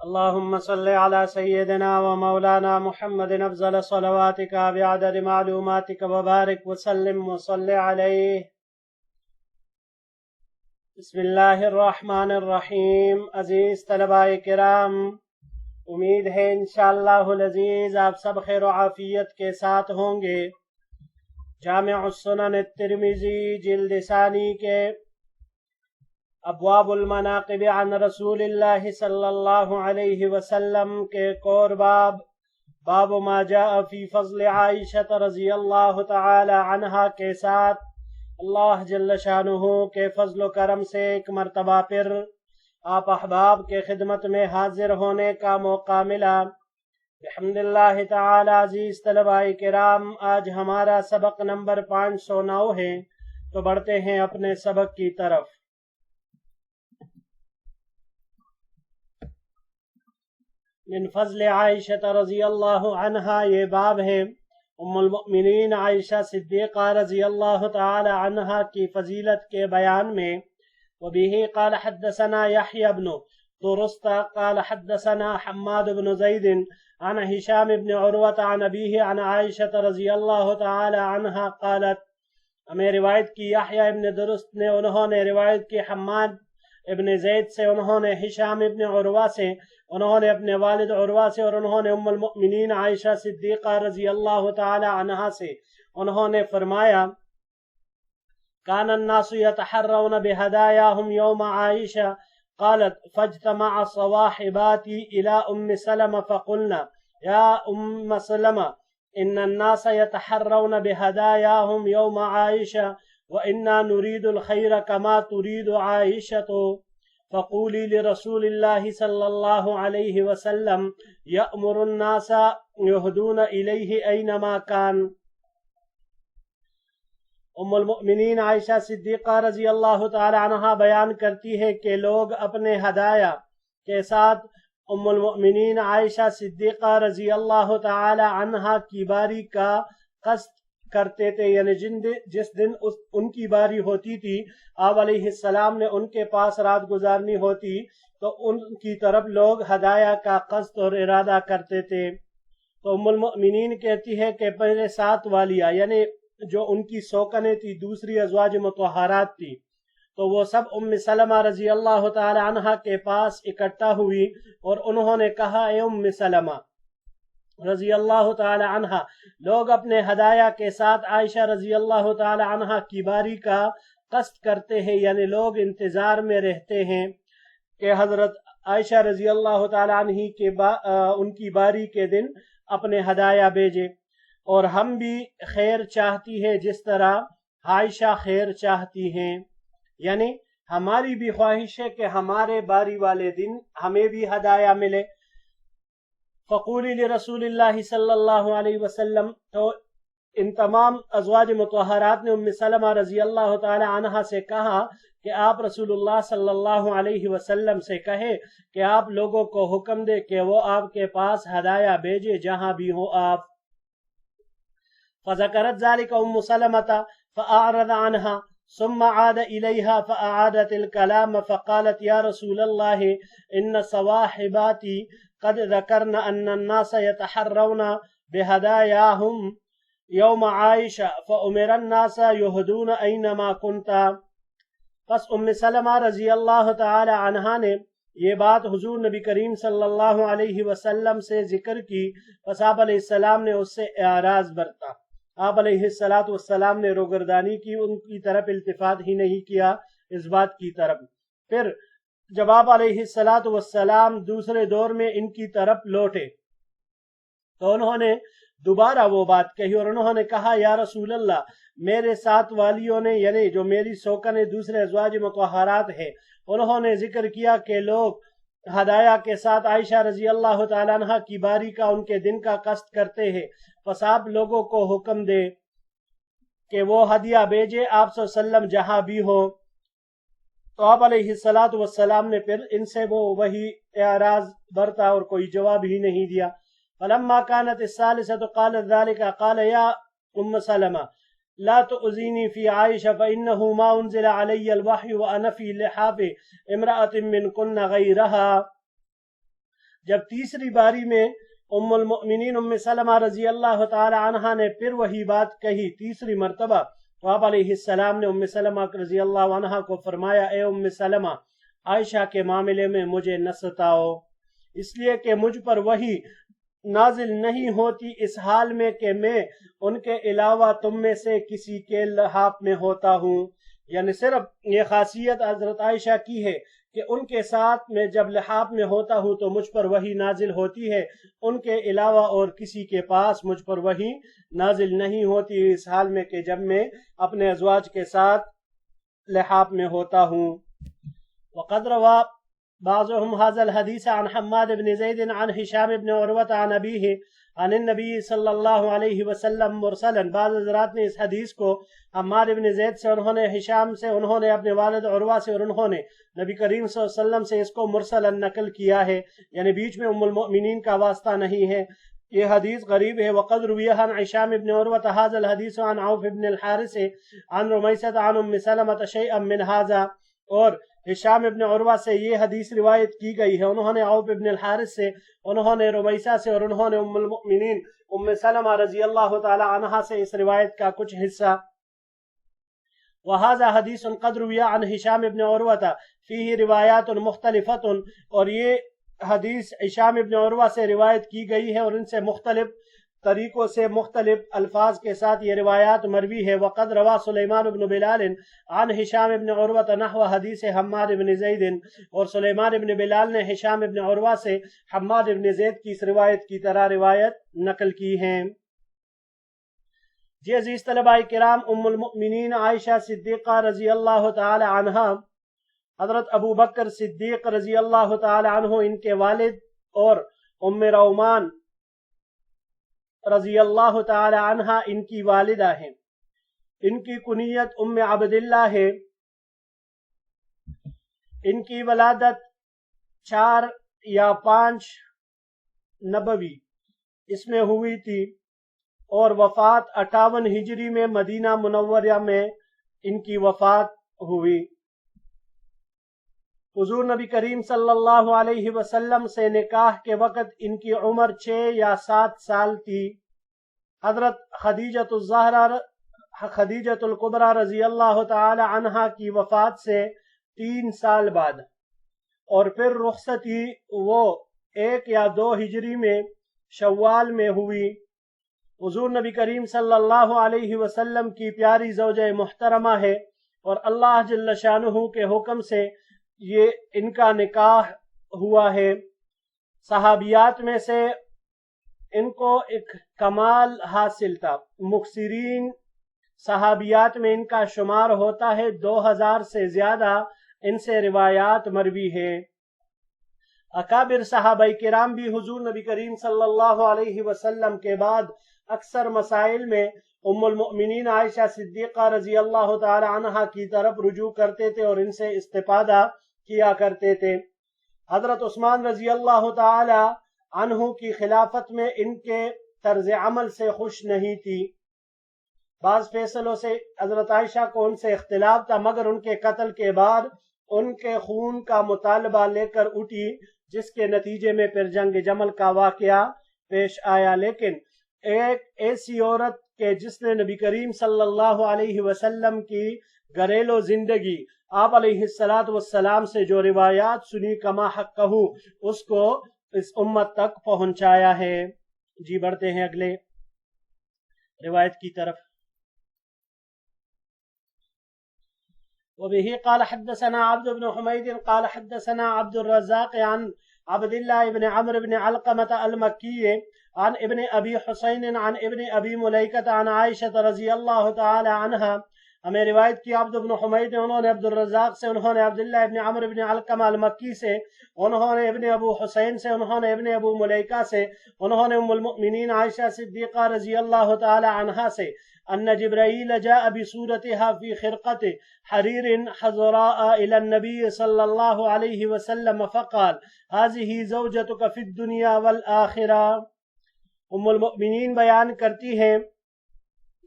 اللهم صل على سيدنا ومولانا محمد أفضل صلواتك بعدد معلوماتك وبارك وسلم وصل عليه. بسم اللہ الرحمن الرحیم. عزیز طلباء کرام، امید ہے انشاءاللہ العزیز آپ سب خیر و عافیت کے ساتھ ہوں گے. جامع السنن الترمذی جلد ثانی کے ابواب المناقب عن رسول اللہ صلی اللہ علیہ وسلم کے ایک باب ما جاء فی فضل عائشہ رضی اللہ تعالی عنہا کے ساتھ اللہ جل شانہ کے فضل و کرم سے ایک مرتبہ پھر آپ احباب کے خدمت میں حاضر ہونے کا موقع ملا. بحمد اللہ تعالی. عزیز طلباء کرام، آج ہمارا سبق نمبر 509 ہے، تو بڑھتے ہیں اپنے سبق کی طرف. من فضل عائشہ رضی اللہ عنہا، یہ باب ہے ام المؤمنین عائشہ صدیقہ رضی اللہ تعالی عنہا کی فضیلت کے بیان میں. وبه قال حدثنا يحيى بن درست قال حدثنا حماد بن زید عن هشام بن عروة عن أبيه عن عائشة رضی اللہ تعالی عنہا قالت. ہمیں روایت کی یحییٰ ابن درست نے، انہوں نے روایت کی حماد ابن زید سے، انہوں نے ہشام ابن عروہ سے، انہوں نے اپنے والد عروہ سے، اور انہوں نے ام المؤمنین عائشہ صدیقہ رضی اللہ تعالی عنہا سے انہوں نے فرمایا: کان الناس یتحرون بہدایاہم یوم عائشہ قالت فاجتمع صواحباتی الى ام سلمہ فقلنا یا ام سلمہ ان الناس یتحرون بہدایاہم یوم عائشہ وإنا نريد الخير كما تريد عائشة فقولي لرسول الله صلى الله عليه وسلم يأمر الناس يهدون إليه أينما كان. ام المؤمنین عائشہ صدیقہ رضی اللہ تعالی عنہا بیان کرتی ہے کہ لوگ اپنے ہدایہ کے ساتھ ام المؤمنین عائشہ صدیقہ رضی اللہ تعالی عنہا کی باری کا قصد کرتے تھے، یعنی جس دن ان کی باری ہوتی تھی، آپ علیہ السلام نے ان کے پاس رات گزارنی ہوتی تو ان کی طرف لوگ ہدایہ کا قصد اور ارادہ کرتے تھے. تو ام المؤمنین کہتی ہے کہ پہلے ساتھ والیہ، یعنی جو ان کی سوکنیں تھی، دوسری ازواج مطہرات تھی، تو وہ سب ام سلمہ رضی اللہ تعالی عنہا کے پاس اکٹھا ہوئی اور انہوں نے کہا: اے ام سلمہ رضی اللہ تعالی عنہ، لوگ اپنے ہدایہ کے ساتھ عائشہ رضی اللہ تعالی عنہ کی باری کا قصد کرتے ہیں، یعنی لوگ انتظار میں رہتے ہیں کہ حضرت عائشہ رضی اللہ تعالی عنہ کے ان کی باری کے دن اپنے ہدایہ بھیجے. اور ہم بھی خیر چاہتی ہے جس طرح عائشہ خیر چاہتی ہیں، یعنی ہماری بھی خواہش ہے کہ ہمارے باری والے دن ہمیں بھی ہدایہ ملے. فقولی لرسول اللہ صلی اللہ علیہ وسلم، تو ان تمام ازواج مطہرات نے ام سلمہ رضی اللہ تعالی عنہ سے کہا کہ آپ رسول اللہ صلی اللہ علیہ وسلم سے کہے کہ آپ لوگوں کو حکم دے کہ وہ آپ کے پاس ہدایہ بھیجے جہاں بھی ہو آپ. فذکرت ذلك ام سلمة فأعرض عنها ثم عاد إليها فأعادت الكلام فقالت يا رسول الله إن صواحباتي قد ذکرنا ان الناس يتحرون بهداياهم يوم عائشہ فأمر الناس يهدون اينما كنت. پس ام سلمہ رضی اللہ تعالی عنہا نے یہ بات حضور نبی کریم صلی اللہ علیہ وسلم سے ذکر کی. پس آپ علیہ السلام نے اس سے اعراض برتا، آپ علیہ السلام نے روگردانی کی، ان کی طرف التفات ہی نہیں کیا اس بات کی طرف. پھر جب آپ علیہ السلام دوسرے دور میں ان کی طرف لوٹے تو انہوں نے دوبارہ وہ بات کہی اور انہوں نے کہا: یا رسول اللہ، میرے ساتھ والیوں نے، یعنی جو میری سوکن دوسرے ازواج مطہرات ہے، انہوں نے ذکر کیا کہ لوگ ہدایہ کے ساتھ عائشہ رضی اللہ تعالیٰ عنہ کی باری کا، ان کے دن کا قصد کرتے ہیں. پس آپ لوگوں کو حکم دے کہ وہ ہدیہ بھیجے آپ صلی اللہ علیہ وسلم جہاں بھی ہو. تو آپ علیہ السلام نے پھر ان سے وہ وہی اعراض برتا اور کوئی جواب ہی نہیں دیا. فلما كانت الثالثة قال ذلك قال يا ام سلمہ لا تؤذيني في عائشة فإنه ما أنزل علي الوحي وأنا في لحاف امرأة منكن غيرها. جب تیسری باری میں ام المؤمنین ام سلمہ رضی اللہ تعالی عنہا نے پھر وہی بات کہی تیسری مرتبہ، تو آپ علیہ السلام نے ام سلمہ رضی اللہ عنہا کو فرمایا، اے ام سلمہ، عائشہ کے معاملے میں مجھے نہ ستاؤ، اس لیے کہ مجھ پر وہی نازل نہیں ہوتی اس حال میں کہ میں ان کے علاوہ تم میں سے کسی کے لحاق میں ہوتا ہوں۔ یعنی صرف یہ خاصیت حضرت عائشہ کی ہے کہ ان کے ساتھ میں جب لحاق میں ہوتا ہوں تو مجھ پر وہی نازل ہوتی ہے، ان کے علاوہ اور کسی کے پاس مجھ پر وہی نازل نہیں ہوتی اس حال میں کہ جب میں اپنے ازواج کے ساتھ لحاق میں ہوتا ہوں۔ وقد روى بعضهم هذا الحديث عن حماد بن زيد عن هشام بن عروة عن أبيه عن النبي صلی اللہ علیہ وسلم مرسلا، بعض حضرات نے اس حدیث کو حماد بن زید سے، انہوں نے ہشام سے، انہوں نے اپنے والد عروہ سے، اور انہوں نے نبی کریم صلی اللہ علیہ وسلم سے اس کو مرسلا نقل کیا ہے، یعنی بیچ میں ام المؤمنین کا واسطہ نہیں ہے، یہ حدیث غریب ہے۔ وقد روی عن ہشام بن عروة هذا الحديث عن عوف بن الحارث عن رمیسة عن ام سلمة شيئا من هذا، اور ہشام ابن عروہ سے یہ حدیث روایت کی گئی ہے، انہوں نے عوف ابن الحارث سے، انہوں نے رمیسہ سے، اور انہوں نے ام المؤمنین ام سلمہ رضی اللہ تعالی عنہا سے اس روایت کا کچھ حصہ۔ وهذا حدیث قد روی عن ہشام ابن عروہ فیہ روایات مختلفۃ، اور یہ حدیث ہشام ابن عروہ سے روایت کی گئی ہے اور ان سے مختلف طریقوں سے مختلف الفاظ کے ساتھ یہ روایات مروی ہے۔ وقد روا سلیمان بن بلال عن ہشام ابن عروہ نحو حدیث حماد بن زید، اور سلیمان ابن بلال نے ہشام ابن عروہ سے حماد ابن زید کی اس روایت کی طرح روایت نقل کی ہیں۔ جی عزیز طلباء کرام، ام المؤمنین عائشہ صدیقہ رضی اللہ تعالی عنہا، حضرت ابو بکر صدیق رضی اللہ تعالی عنہ ان کے والد، اور ام رومان رضی اللہ تعالی عنہا ان کی والدہ ہیں، ان کی کنیت ام عبداللہ ہے، ان کی ولادت 4 یا 5 نبوی اس میں ہوئی تھی، اور وفات 58 ہجری میں مدینہ منورہ میں ان کی وفات ہوئی۔ حضور نبی کریم صلی اللہ علیہ وسلم سے نکاح کے وقت ان کی عمر 6 یا 7 سال تھی۔ حضرت خدیجۃ الزہرا خدیجۃ الکبریٰ رضی اللہ تعالی عنہا کی وفات سے 3 سال بعد، اور پھر رخصتی وہ 1 یا 2 ہجری میں شوال میں ہوئی۔ حضور نبی کریم صلی اللہ علیہ وسلم کی پیاری زوجہ محترمہ ہے، اور اللہ جل شانہ کے حکم سے یہ ان کا نکاح ہوا ہے۔ صحابیات میں سے ان کو ایک کمال حاصل تھا، مکثرین صحابیات میں ان کا شمار ہوتا ہے، 2000 سے زیادہ ان سے روایات مروی ہے۔ اکابر صحابہ کرام بھی حضور نبی کریم صلی اللہ علیہ وسلم کے بعد اکثر مسائل میں ام المؤمنین عائشہ صدیقہ رضی اللہ تعالی عنہا کی طرف رجوع کرتے تھے اور ان سے استفادہ کیا کرتے تھے۔ حضرت عثمان رضی اللہ تعالی عنہ کی خلافت میں ان کے طرز عمل سے خوش نہیں تھی، بعض فیصلوں سے حضرت عائشہ کو ان سے اختلاف تھا، مگر ان کے قتل کے بعد ان کے خون کا مطالبہ لے کر اٹھی، جس کے نتیجے میں پھر جنگ جمل کا واقعہ پیش آیا۔ لیکن ایک ایسی عورت کہ جس نے نبی کریم صلی اللہ علیہ وسلم کی گھریلو زندگی، آپ علیہ السلام سے جو روایات سنی، کما حقہ اس کو اس امت تک پہنچایا ہے۔ جی بڑھتے ہیں اگلے روایت کی طرف۔ وبه قال حدثنا عبد بن حميد قال حدثنا عبد الرزاق عن عبد الله بن عمرو بن علقمة المكي عن ابن أبي حسين عن ابن أبي مليكة عن عائشة رضي الله تعالى عنها۔ ہمیں روایت کی عبد بن حمید نے، انہوں نے عبد الرزاق سے، انہوں نے عبداللہ ابن عمرو بن علقمہ المکی سے، انہوں نے ابن ابو حسین سے، انہوں نے ابن ابو ملیکہ سے، انہوں نے ام المؤمنین عائشہ صدیقہ رضی اللہ تعالی عنہا سے، ان جبرائیل جاء بصورتها في خرقة حرير حضراء الى النبي صلی اللہ علیہ وسلم فقال هذه زوجتك في الدنيا والآخرة۔ ام المؤمنین بیان کرتی ہیں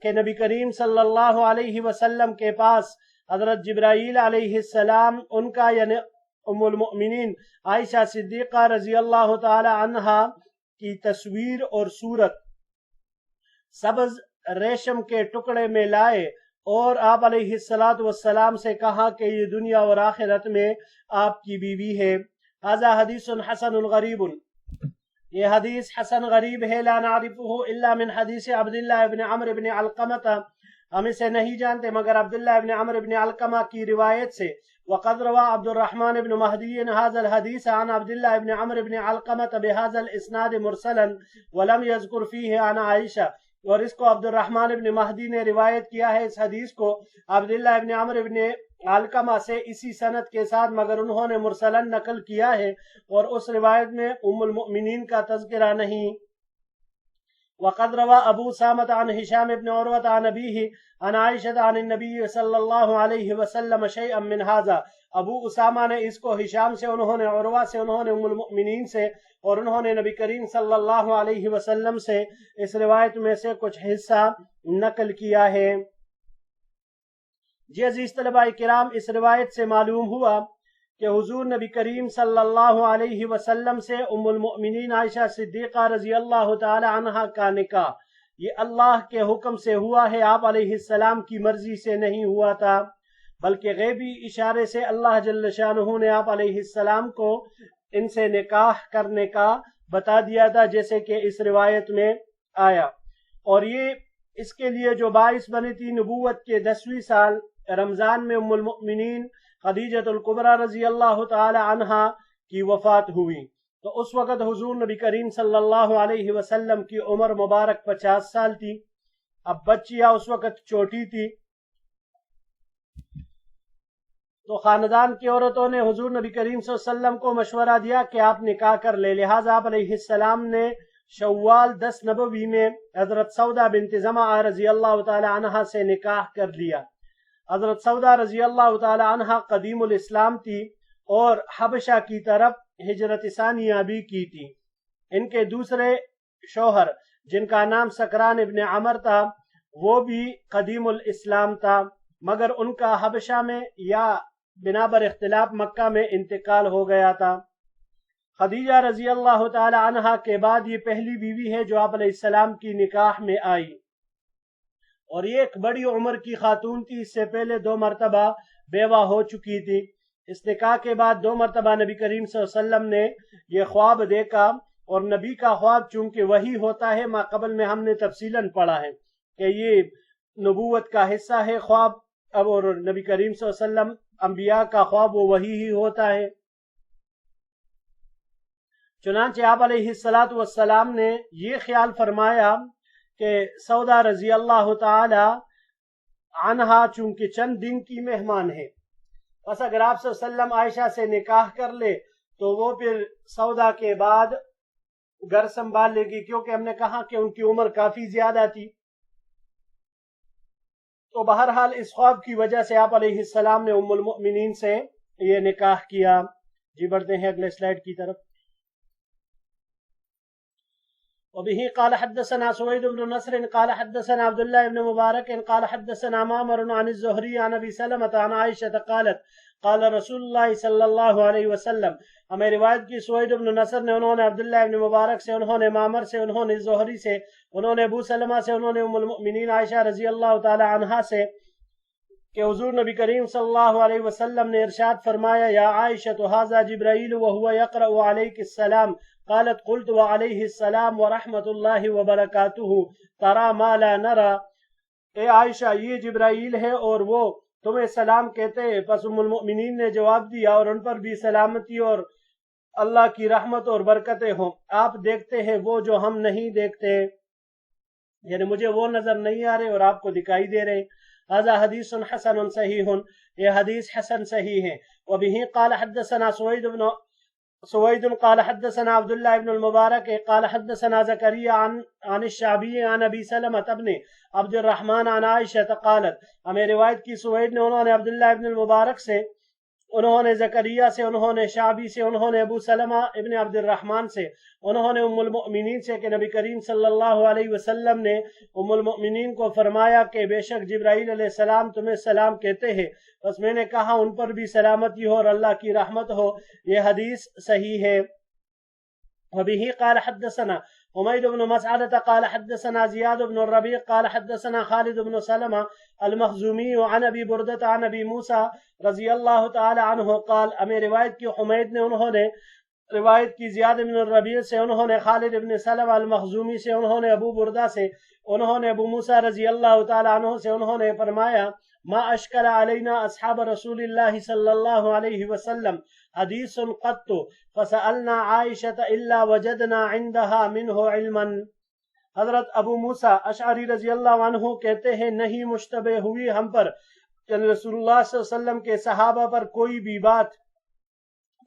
کہ نبی کریم صلی اللہ علیہ وسلم کے پاس حضرت جبرائیل علیہ السلام ان کا یعنی ام المؤمنین عائشہ صدیقہ رضی اللہ تعالی عنہا کی تصویر اور صورت سبز ریشم کے ٹکڑے میں لائے اور آپ علیہ الصلاۃ والسلام سے کہا کہ یہ دنیا اور آخرت میں آپ کی بیوی ہے۔ ھذا حدیث حسن غریب، یہ حدیث حسن غریب ہے، لا نعرفه الا من حدیث عبداللہ ابن عمرو بن علقمہ، ہم اسے نہیں جانتے مگر عبداللہ ابن عمرو بن علقمہ کی روایت سے۔ وقد روى عبد الرحمن بن مہدی هذا الحديث عن عبد الله بن عمرو بن علقمة بهذا الاسناد مرسلا ولم يذكر فيه عن عائشہ، اور اس کو عبد الرحمن بن مہدی نے روایت کیا ہے اس حدیث کو عبداللہ ابن عمرو بن علقمہ سے اسی سند کے ساتھ، مگر انہوں نے مرسلن نقل کیا ہے اور اس روایت میں ام المؤمنین کا تذکرہ نہیں۔ وقد روى ابو سامت عن هشام بن عروة عن ابيه عن عائشة عن النبي صلی اللہ علیہ وسلم شيئا من هذا، ابو اسامہ نے اس کو ہشام سے، انہوں نے عروہ سے، انہوں نے ام المؤمنین سے، اور انہوں نے نبی کریم صلی اللہ علیہ وسلم سے اس روایت میں سے کچھ حصہ نقل کیا ہے۔ جی عزیز طلباء کرام، اس روایت سے معلوم ہوا کہ حضور نبی کریم صلی اللہ علیہ وسلم سے ام المؤمنین عائشہ صدیقہ رضی اللہ تعالی عنہا کا نکاح یہ اللہ کے حکم سے ہوا ہے، آپ علیہ السلام کی مرضی سے نہیں ہوا تھا، بلکہ غیبی اشارے سے اللہ جل شانہ نے آپ علیہ السلام کو ان سے نکاح کرنے کا بتا دیا تھا، جیسے کہ اس روایت میں آیا۔ اور یہ اس کے لیے جو باعث بنی تھی، نبوت کے 10ویں سال رمضان میں ام المؤمنین خدیجہ الکبریٰ رضی اللہ تعالی عنہا کی وفات ہوئی، تو اس وقت حضور نبی کریم صلی اللہ علیہ وسلم کی عمر مبارک 50 سال تھی۔ اب بچیاں اس وقت چھوٹی تھی، تو خاندان کی عورتوں نے حضور نبی کریم صلی اللہ علیہ وسلم کو مشورہ دیا کہ آپ نکاح کر لے، لہٰذا آپ علیہ السلام نے شوال 10 نبوی میں حضرت سودا بنت زمعہ رضی اللہ تعالی عنہا سے نکاح کر لیا۔ حضرت سودا رضی اللہ تعالی عنہا قدیم الاسلام تھی اور حبشہ کی طرف ہجرت ثانیہ بھی کی تھی۔ ان کے دوسرے شوہر جن کا نام سکران ابن عمر تھا وہ بھی قدیم الاسلام تھا، مگر ان کا حبشہ میں یا بنا بر اختلاف مکہ میں انتقال ہو گیا تھا۔ خدیجہ رضی اللہ تعالی عنہا کے بعد یہ پہلی بیوی ہے جو آپ علیہ السلام کی نکاح میں آئی، اور یہ ایک بڑی عمر کی خاتون تھی، اس سے پہلے 2 مرتبہ بیوہ ہو چکی تھی۔ اس نکاح کے بعد 2 مرتبہ نبی کریم صلی اللہ علیہ وسلم نے یہ خواب دیکھا، اور نبی کا خواب چونکہ وہی ہوتا ہے، ما قبل میں ہم نے تفصیلاً پڑھا ہے کہ یہ نبوت کا حصہ ہے خواب، اب اور نبی کریم صلی اللہ علیہ وسلم انبیاء کا خواب وہ وہی ہی ہوتا ہے۔ چنانچہ آپ علیہ السلام نے یہ خیال فرمایا کہ سودا رضی اللہ تعالی عنہا چونکہ چند دن کی مہمان ہے، بس اگر آپ صلی اللہ علیہ وسلم عائشہ سے نکاح کر لے تو وہ پھر سودا کے بعد گھر سنبھال لے گی، کیونکہ ہم نے کہا کہ ان کی عمر کافی زیادہ تھی۔ تو بہرحال اس خواب کی وجہ سے آپ علیہ السلام نے ام المؤمنین سے یہ نکاح کیا۔ جی بڑھتے ہیں اگلے سلائیڈ کی طرف۔ وبه قال حدثنا سويد بن نصر قال حدثنا عبد الله بن مبارك قال حدثنا معمر عن الزهري عن ابي سلمة عن عائشة قالت قال رسول الله صلی اللہ علیہ وسلم، ہمیں روایت کی سوید بن نصر نے، انہوں نے عبداللہ بن مبارک سے، انہوں نے معمر سے، انہوں نے زہری سے، انہوں نے ابو سلمہ سے، انہوں نے ام المؤمنین عائشہ رضی اللہ تعالی عنہا سے کہ حضور نبی کریم صلی اللہ علیہ وسلم نے ارشاد فرمایا، یا عائشہ ھذا جبرائیل وهو يقرأ عليك السلام، قالت قلت وعليه السلام ورحمۃ اللہ وبرکاتہ ترى ما لا نرى، اے عائشہ یہ جبرائیل ہے اور وہ تمہیں سلام کہتے ہیں۔ پس ام المؤمنین نے جواب دیا، اور ان پر بھی سلامتی اور اللہ کی رحمت اور برکتیں ہوں، آپ دیکھتے ہیں وہ جو ہم نہیں دیکھتے، یعنی مجھے وہ نظر نہیں آ رہے اور آپ کو دکھائی دے رہے۔ هذا حدیث حسن صحیح، یہ حدیث حسن صحیح ہے۔ وبه قال حدثنا سوید قال حدثنا عبد الله بن المبارك قال حدثنا زكريا عن الشعبي عن ابي سلمة بن عبد الرحمن عن عائشة قالت، ہمیں روایت کی سوید نے، انہوں نے عبداللہ بن المبارک سے، انہوں نے زکریہ سے، انہوں نے شعبی سے، انہوں نے ابو سلمہ ابن عبد الرحمن سے، انہوں نے ام المؤمنین سے کہ نبی کریم صلی اللہ علیہ وسلم نے ام المؤمنین کو فرمایا کہ بے شک جبرائیل علیہ السلام تمہیں سلام کہتے ہیں، بس میں نے کہا ان پر بھی سلامتی ہو اور اللہ کی رحمت ہو۔ یہ حدیث صحیح ہے۔ وبه قال حدثنا حميد بن مسعدة قال حدثنا زياد بن الربيع قال حدثنا خالد بن سلمة المخزومي عن ابي بردة عن ابي موسى رضی اللہ تعالی عنہ قال، ہمیں روایت کی حمید نے، انہوں نے روایت کی زیاد بن الربیع سے، انہوں نے خالد بن سلمہ المخزومی سے، انہوں نے ابو بردہ سے، انہوں نے ابو موسیٰ رضی اللہ تعالی عنہ سے، انہوں نے فرمایا ما اشکل علینا اصحاب رسول اللہ صلی اللہ علیہ وسلم حدیث قط فسألنا عائشة الا وجدنا عندها منه علما۔ حضرت ابو موسیٰ اشعری رضی اللہ عنہ کہتے ہیں نہیں مشتبہ ہوئی ہم پر کہ رسول اللہ صلی اللہ علیہ وسلم کے صحابہ پر کوئی بھی بات،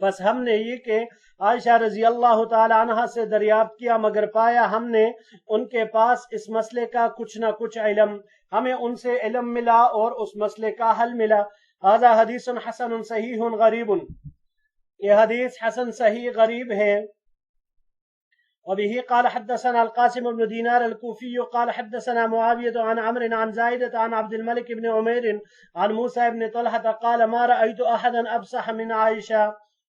بس ہم نے یہ کہ عائشہ رضی اللہ تعالی عنہ سے دریافت کیا، مگر پایا ہم نے ان کے پاس اس مسئلے کا کچھ نہ کچھ علم، ہمیں ان سے علم ملا اور اس مسئلے کا حل ملا۔ ھذا حدیث حسن صحیح غریب، یہ حدیث حسن صحیح غریب ہے۔ وبه قال حدثنا القاسم بن دينار الكوفي قال حدثنا معاوية عن عمرو عن زائدة عن عبد الملك بن عمير عن موسى بن طلحة قال ما رأيت أحدا أبصح من عائشة۔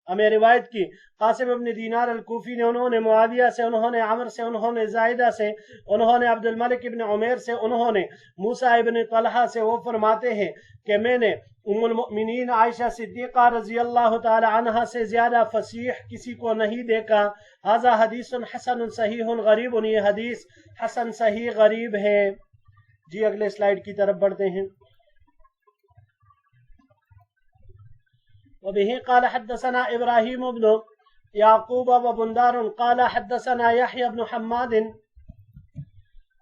ہمیں روایت کی قاسم ابن دینار الکوفی نے، انہوں نے معاویہ سے، انہوں نے عمر سے، انہوں نے زائدہ سے، انہوں نے عبد الملک ابن عمیر سے، انہوں نے موسیٰ ابن طلحہ سے، وہ فرماتے ہیں کہ میں نے ام المؤمنین عائشہ صدیقہ رضی اللہ تعالی عنہ سے زیادہ فصیح کسی کو نہیں دیکھا۔ ھذا حدیث حسن صحیح غریب، یہ حدیث حسن صحیح غریب ہے۔ جی اگلے سلائیڈ کی طرف بڑھتے ہیں۔ وبه قال حدثنا ابراہیم بن یعقوب وبندار قال حدثنا يحيى بن حماد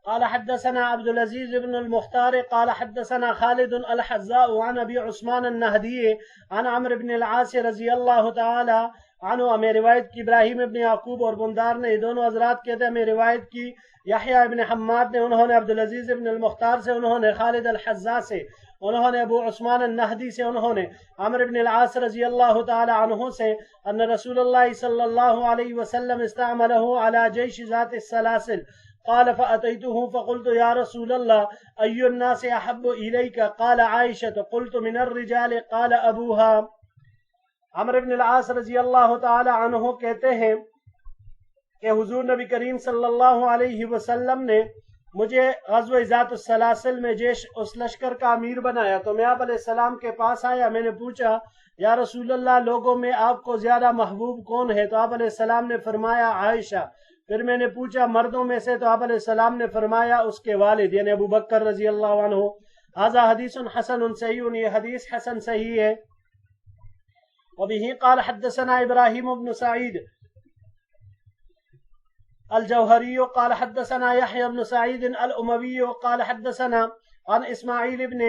قال حدثنا عبد العزيز بن المختار قال حدثنا خالد الحذاء عن ابي عثمان النهدي عن عمرو بن العاص رضی اللہ تعالی عنہ۔ ہمیں روایت کی ابراہیم ابن یعقوب اور بندار نے، یہ دونوں حضرات کہتے ہیں ہمیں روایت کی یحییٰ ابن حماد نے، انہوں نے عبد العزیز ابن المختار سے، انہوں نے خالد الحذاء سے، انہوں نے ابو عثمان النہدی سے، انہوں نے عمرو بن العاص رضی اللہ تعالی عنہ سے ان رسول اللہ صلی اللہ علیہ وسلم استعملہ علی جیش ذات السلاسل قال فأتيته فقلت يا رسول الله أي الناس أحب إليك قال عائشة قلت من الرجال قال أبوها۔ عمرو بن العاص رضی اللہ تعالی عنہ کہتے ہیں کہ حضور نبی کریم صلی اللہ علیہ وسلم نے مجھے غزوہ ذات السلاسل میں جیش اس لشکر کا امیر بنایا، تو میں آپ علیہ السلام کے پاس آیا، میں نے پوچھا یا رسول اللہ لوگوں میں آپ کو زیادہ محبوب کون ہے؟ تو آپ علیہ السلام نے فرمایا عائشہ۔ پھر میں نے پوچھا مردوں میں سے؟ تو آپ علیہ السلام نے فرمایا اس کے والد یعنی ابو بکر رضی اللہ عنہ۔ ھذا حدیث حسن صحیح، یہ حدیث حسن صحیح ہے۔ وبه قال حدثنا ابراہیم بن سعید الجوہری قال حدثنا يحيى بن سعيد الأموي قال حدثنا عن اسماعیل بن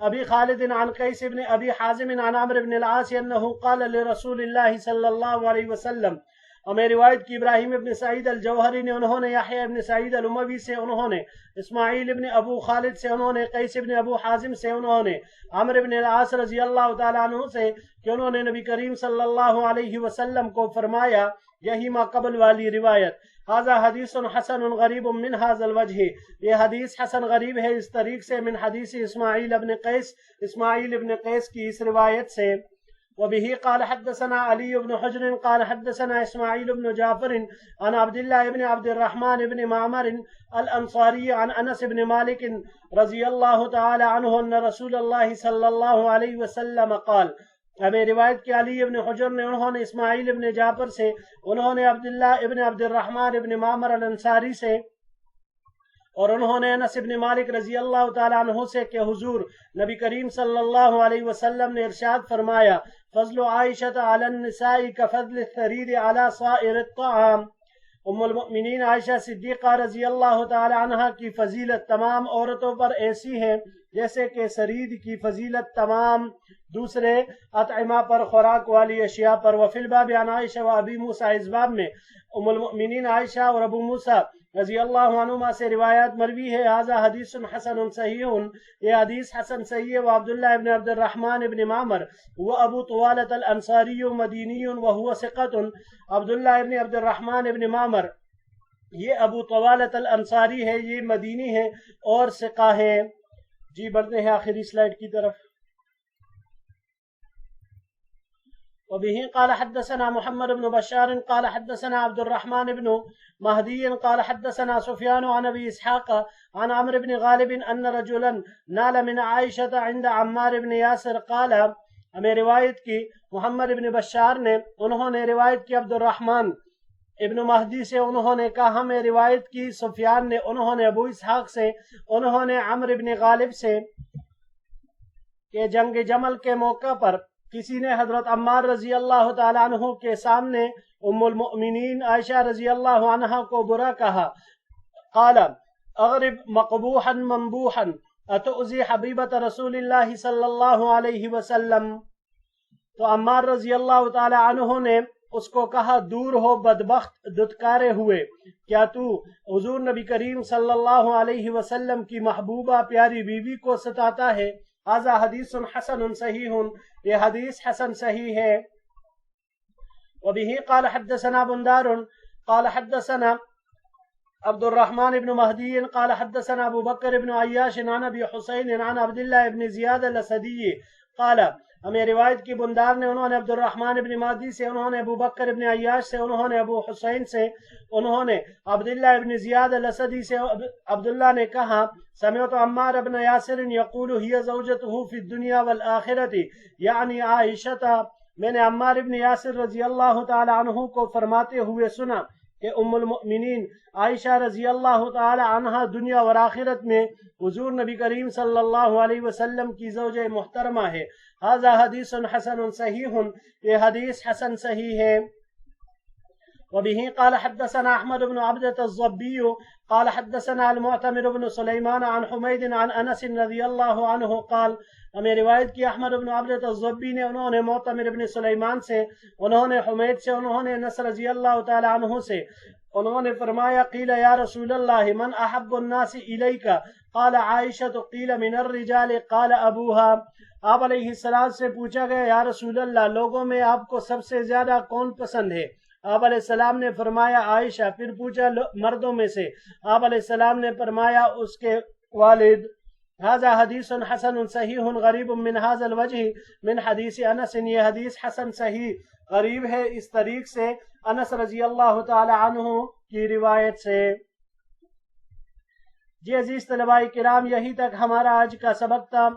ابی خالد عن قیس بن ابی حازم عن عمرو بن العاص انه قال لرسول اللہ صلی اللہ علیہ وسلم۔ ہمیں روایت کی ابراہیم ابن سعید الجوہری نے، انہوں نے یحییٰ ابن سعید الاموی سے، انہوں نے اسماعیل ابن ابو خالد سے، انہوں نے قیس ابن ابو حازم سے، انہوں نے عمرو بن العاص رضی اللہ تعالی عنہ سے کہ انہوں نے نبی کریم صلی اللہ علیہ وسلم کو فرمایا، یہی ما قبل والی روایت۔ ھذا حدیث حسن غریب من ھذا الوجہ، یہ حدیث حسن غریب ہے اس طریق سے، من حدیث اسماعیل ابن قیس کی اس روایت سے۔ وبه قال حدثنا علي بن حجر قال حدثنا اسماعيل بن جعفر عن عبد الله بن عبد الرحمن بن معمر الانصاري عن انس بن مالك رضی اللہ تعالی عنہ ان رسول اللہ صلی اللہ علیہ وسلم قال۔ ہمیں روایت کی علی ابن حجر نے، انہوں نے اسماعیل ابن جعفر سے، انہوں نے عبداللہ ابن عبد الرحمن ابن معمر الانصاری سے، اور انہوں نے انس بن مالک رضی اللہ تعالی عنہ سے کہ حضور نبی کریم صلی اللہ علیہ وسلم نے ارشاد فرمایا فضل عائشہ علی النساء کفضل الثرید علی سائر الطعام۔ ام المؤمنین عائشہ صدیقہ رضی اللہ تعالی عنہ کی فضیلت تمام عورتوں پر ایسی ہے جیسے کہ سرید کی فضیلت تمام دوسرے اطعمہ پر، خوراک والی اشیاء پر۔ وفی الباب عن عائشہ و ابی موسیٰ، اس باب میں ام المؤمنین عائشہ اور ابو موسیٰ رضی اللہ عنہما سے روایت مروی ہے ھذا حدیث حسن صحیح، یہ حدیث حسن صحیح ہے۔ وعبداللہ ابن عبد الرحمن ابن معمر وہ ابو طوالۃ الانصاری مدینی وهو ثقۃ، عبداللہ ابن عبد الرحمن ابن معمر یہ ابو طوالۃ الانصاری ہے، یہ مدینی ہے اور ثقہ ہے۔ جی بڑھتے ہیں آخری سلائیڈ کی طرف۔ وبه قال حدثنا محمد بن بشار قال حدثنا عبد الرحمن بن مهدي قال حدثنا سفيان عن ابي اسحاق عن عمرو بن غالب ان رجلا نال من عائشة عند عمار بن ياسر قال، ہمیں روایت کی محمد بن بشار نے، انہوں نے روایت کی عبد الرحمن ابن مہدی سے، انہوں نے کہا ہمیں روایت کی سفیان نے، انہوں نے ابو اسحاق سے، انہوں نے عمرو بن غالب سے کہ جنگ جمل کے موقع پر کسی نے حضرت عمار رضی اللہ تعالیٰ عنہ کے سامنے ام المؤمنین عائشہ رضی اللہ عنہ کو برا کہا۔ قال اغرب مقبوحا منبوحا اتؤذی حبیبت رسول اللہ صلی اللہ علیہ وسلم، تو عمار رضی اللہ تعالیٰ عنہ نے اس کو کہا دور ہو بدبخت دتکارے ہوئے، کیا تو حضور نبی کریم صلی اللہ علیہ وسلم کی محبوبہ پیاری بیوی کو ستاتا ہے؟ ھذا حدیث حسن صحیح، یہ حدیث حسن صحیح ہے۔ وبه قال حدثنا بندار قال حدثنا عبد الرحمن بن مهدي قال حدثنا ابو بکر بن عیاش عن ابی حسین عن عبداللہ بن زیاد الاسدی قال، ہمیں روایت کی بندار نے، انہوں نے عبد الرحمن بن مہدی سے، انہوں نے ابو بکر بن عیاش سے، انہوں نے ابو حسین سے، انہوں نے عبداللہ بن زیاد الاسدی سے، عبداللہ نے کہا سمعت عمار بن یاسر یقول ہی زوجته فی الدنیا والآخرۃ، یعنی عائشہ، میں نے عمار بن یاسر رضی اللہ تعالی عنہ کو فرماتے ہوئے سنا کہ ام المؤمنین عائشہ رضی اللہ تعالی عنہ دنیا اور آخرت میں حضور نبی کریم صلی اللہ علیہ وسلم کی زوجہ محترمہ ہے۔ ھذا حدیث حسن صحیح، یہ حدیث حسن صحیح ہے۔ وبه قال حدثنا احمد بن عبدة الضبي قال حدثنا المعتمر بن سليمان عن حميد عن انس رضی اللہ عنہ قال، ہمیں روایت کی احمد بن عبدة الضبي نے، انہوں نے معتمر بن سلیمان سے، انہوں نے حمید سے، انہوں نے انس رضی اللہ تعالی عنہ سے، انہوں نے فرمایا قیل یا رسول اللہ من احب الناس الیک قال عائشہ قیل من الرجال قال ابوها، آپ علیہ السلام سے پوچھا گیا یا رسول اللہ لوگوں میں آپ کو سب سے زیادہ کون پسند ہے؟ آپ علیہ السلام نے فرمایا عائشہ، پھر پوچھا مردوں میں سے، آپ علیہ السلام نے فرمایا اس کے والد۔ ھذا حدیث حسن صحیح غریب من ھذا الوجہ من حدیث انس، یہ حدیث حسن صحیح غریب ہے اس طریق سے انس رضی اللہ تعالی عنہ کی روایت سے۔ جی عزیز طلباء کرام، یہی تک ہمارا آج کا سبق تھا۔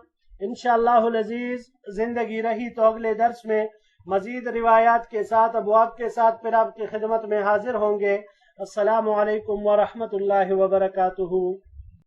انشاءاللہ العزیز زندگی رہی تو اگلے درس میں مزید روایات کے ساتھ، ابواب کے ساتھ پھر آپ کی خدمت میں حاضر ہوں گے۔ السلام علیکم ورحمۃ اللہ وبرکاتہ۔